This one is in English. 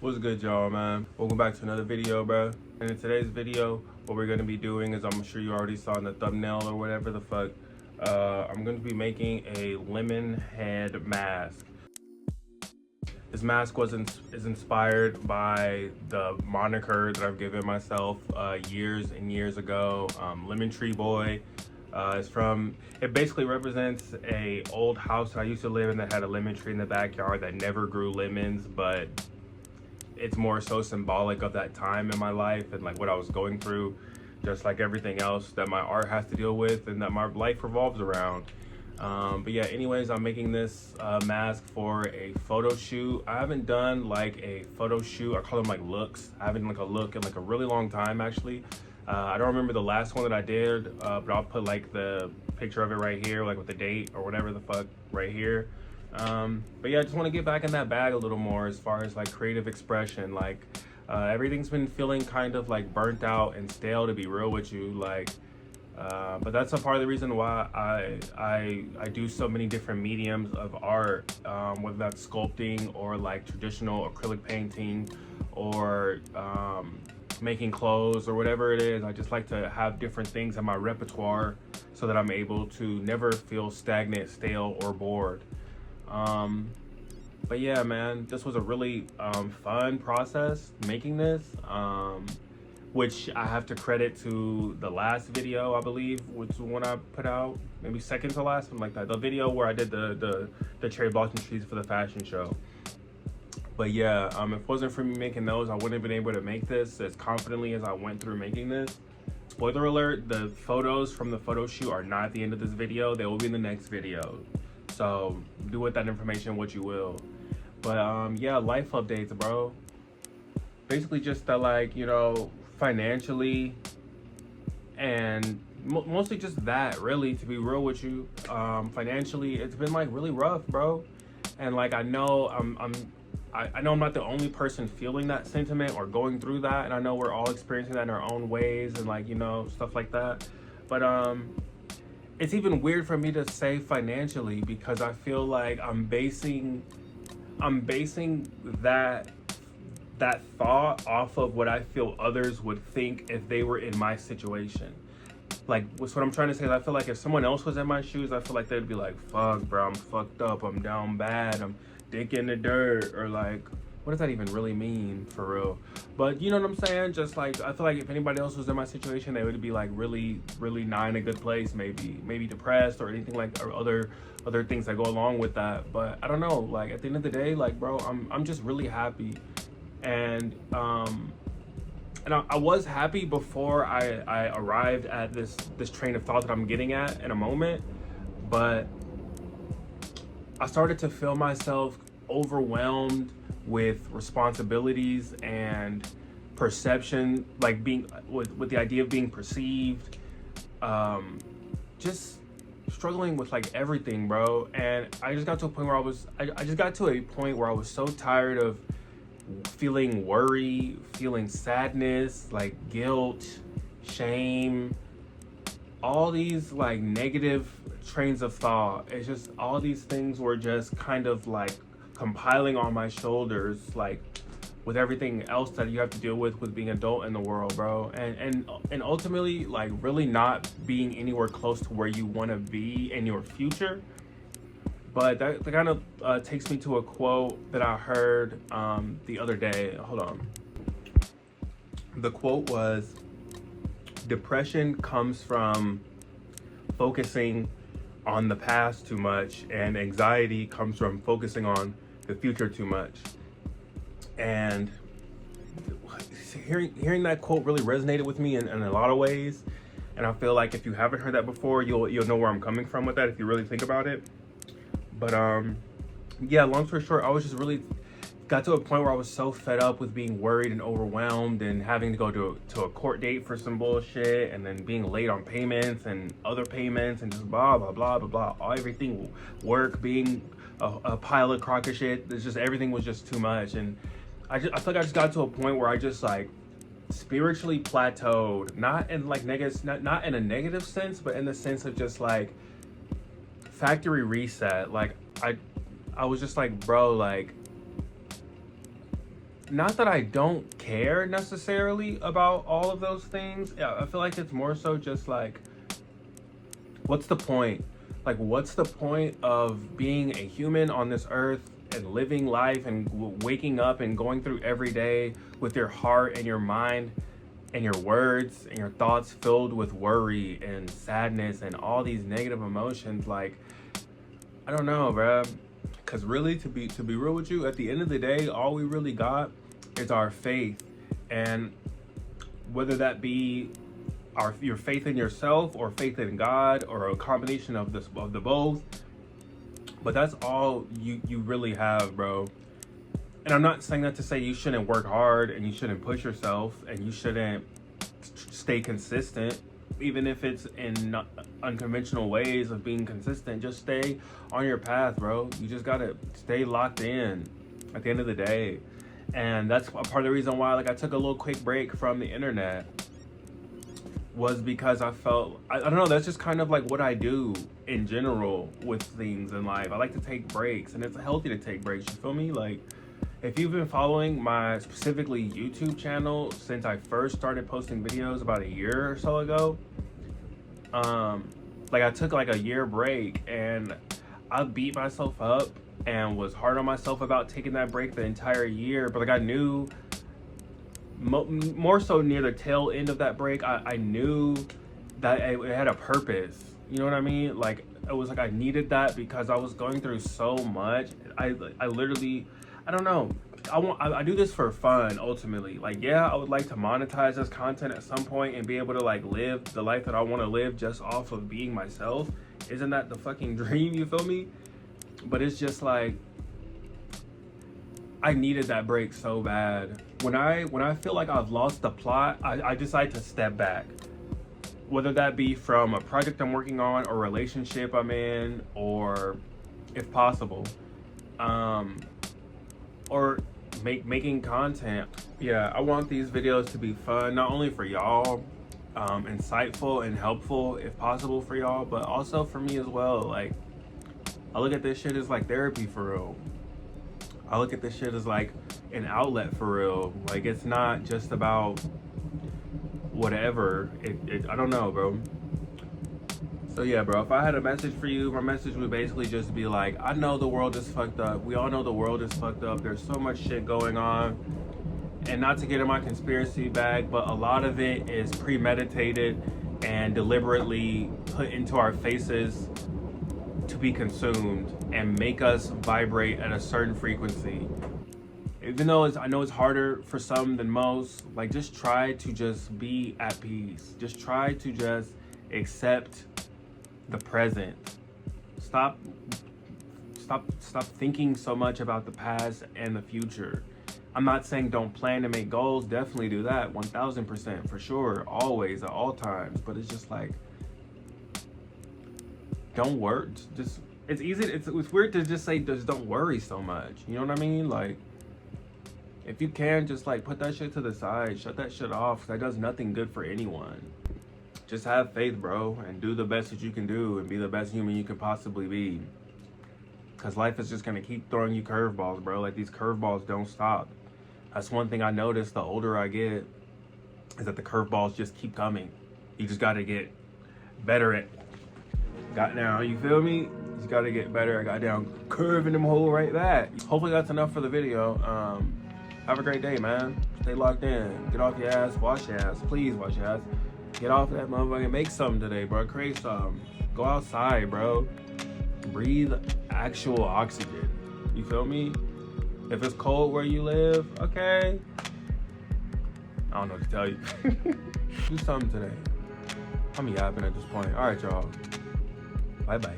What's good, y'all, man? Welcome back to another video, bro. And in today's video, what we're gonna be doing is, I'm sure you already saw in the thumbnail or whatever the fuck, I'm gonna be making a lemon head mask. This mask is inspired by the moniker that I've given myself years and years ago, Lemon Tree Boy. It basically represents a old house that I used to live in that had a lemon tree in the backyard that never grew lemons, but it's more so symbolic of that time in my life and like what I was going through, just like everything else that my art has to deal with and that my life revolves around. But yeah, anyways, I'm making this mask for a photo shoot. I haven't done like a photo shoot, I call them like looks. I haven't like a look in like a really long time actually. I don't remember the last one that I did, but I'll put like the picture of it right here, like with the date or whatever the fuck right here. But yeah, I just want to get back in that bag a little more as far as like creative expression. Like everything's been feeling kind of like burnt out and stale, to be real with you. Like but that's a part of the reason why I do so many different mediums of art, whether that's sculpting or like traditional acrylic painting or making clothes or whatever it is. I just like to have different things in my repertoire so that I'm able to never feel stagnant, stale, or bored. But yeah, man, this was a really fun process making this, which I have to credit to the last video, I believe, which is the one I put out, maybe second to last, something like that. The video where I did the cherry blossom trees for the fashion show. But yeah, if it wasn't for me making those, I wouldn't have been able to make this as confidently as I went through making this. Spoiler alert, the photos from the photo shoot are not at the end of this video. They will be in the next video. So do with that information what you will. But yeah, life updates, bro. Basically just that, like, you know, financially and mostly just that, really, to be real with you. Financially, it's been like really rough, bro. And like I know I know I'm not the only person feeling that sentiment or going through that, and I know we're all experiencing that in our own ways and like, you know, stuff like that. But it's even weird for me to say financially because I feel like I'm basing that thought off of what I feel others would think if they were in my situation. Like, what's what I'm trying to say is I feel like if someone else was in my shoes, I feel like they'd be like, fuck, bro, I'm fucked up, I'm down bad, I'm dick in the dirt, or like, what does that even really mean for real? But you know what I'm saying? Just like, I feel like if anybody else was in my situation, they would be like really, really not in a good place, maybe depressed or anything like, or other things that go along with that. But I don't know, like at the end of the day, like, bro, I'm just really happy. And I was happy before I arrived at this train of thought that I'm getting at in a moment, but I started to feel myself overwhelmed with responsibilities and perception, like being with the idea of being perceived, just struggling with like everything, bro. And I just got to a point where I just got to a point where I was so tired of feeling worry, feeling sadness, like guilt, shame, all these like negative trains of thought. It's just all these things were just kind of like compiling on my shoulders, like with everything else that you have to deal with being adult in the world, bro. And ultimately, like really not being anywhere close to where you want to be in your future. But that kind of takes me to a quote that I heard the other day. Hold on. The quote was, depression comes from focusing on the past too much, and anxiety comes from focusing on the future too much. And hearing that quote really resonated with me in a lot of ways. And I feel like if you haven't heard that before, you'll know where I'm coming from with that if you really think about it. But yeah, long story short, I was just really got to a point where I was so fed up with being worried and overwhelmed and having to go to a court date for some bullshit, and then being late on payments and other payments and just blah blah blah blah blah. Everything, work being a pile of crock of shit. It's just everything was just too much, and I feel like I just got to a point where I just like spiritually plateaued, not in like not in a negative sense, but in the sense of just like factory reset. Like I was just like, bro, like not that I don't care necessarily about all of those things. Yeah, I feel like it's more so just like, what's the point? Like, what's the point of being a human on this earth and living life and waking up and going through every day with your heart and your mind and your words and your thoughts filled with worry and sadness and all these negative emotions? Like, I don't know, bruh. Because really, to be real with you, at the end of the day, all we really got is our faith. And whether that be your faith in yourself or faith in God or a combination of the both, but that's all you really have, bro. And I'm not saying that to say you shouldn't work hard and you shouldn't push yourself and you shouldn't stay consistent, even if it's in unconventional ways of being consistent. Just stay on your path, bro. You just gotta stay locked in at the end of the day. And that's a part of the reason why, like, I took a little quick break from the internet, was because I felt, I don't know, that's just kind of like what I do in general with things in life. I like to take breaks, and it's healthy to take breaks, you feel me? Like, if you've been following my specifically YouTube channel since I first started posting videos about a year or so ago, like, I took like a year break, and I beat myself up and was hard on myself about taking that break the entire year. But like, I knew more so near the tail end of that break, I knew that it had a purpose. You know what I mean? Like, it was like I needed that because I was going through so much. I literally, I don't know. I do this for fun, ultimately. Like, yeah, I would like to monetize this content at some point and be able to like live the life that I want to live just off of being myself. Isn't that the fucking dream? You feel me? But it's just like, I needed that break so bad. When I feel like I've lost the plot, I decide to step back. Whether that be from a project I'm working on or relationship I'm in, or if possible, or making content. Yeah, I want these videos to be fun, not only for y'all, insightful and helpful if possible for y'all, but also for me as well. Like, I look at this shit as like therapy for real. I look at this shit as like an outlet for real. Like, it's not just about whatever. I don't know, bro. So yeah, bro, if I had a message for you, my message would basically just be like, I know the world is fucked up. We all know the world is fucked up. There's so much shit going on. And not to get in my conspiracy bag, but a lot of it is premeditated and deliberately put into our faces to be consumed and make us vibrate at a certain frequency. Even though I know it's harder for some than most, like, just try to just be at peace. Just try to just accept the present. Stop thinking so much about the past and the future. I'm not saying don't plan to make goals. Definitely do that, 1000% for sure, always, at all times. But it's just like, don't worry. Just, it's easy. It's weird to just say just don't worry so much. You know what I mean? Like, if you can, just like put that shit to the side, shut that shit off. 'Cause that does nothing good for anyone. Just have faith, bro, and do the best that you can do and be the best human you can possibly be. Because life is just gonna keep throwing you curveballs, bro. Like, these curveballs don't stop. That's one thing I noticed the older I get, is that the curveballs just keep coming. You just gotta get better at now, you feel me? You just gotta get better at goddamn curving them whole right back. Hopefully that's enough for the video. Have a great day, man. Stay locked in. Get off your ass, wash your ass. Please wash your ass. Get off that motherfucker. Make something today, bro. Create something. Go outside, bro. Breathe actual oxygen. You feel me? If it's cold where you live, okay. I don't know what to tell you. Do something today. I'm yapping at this point. All right, y'all. Bye-bye.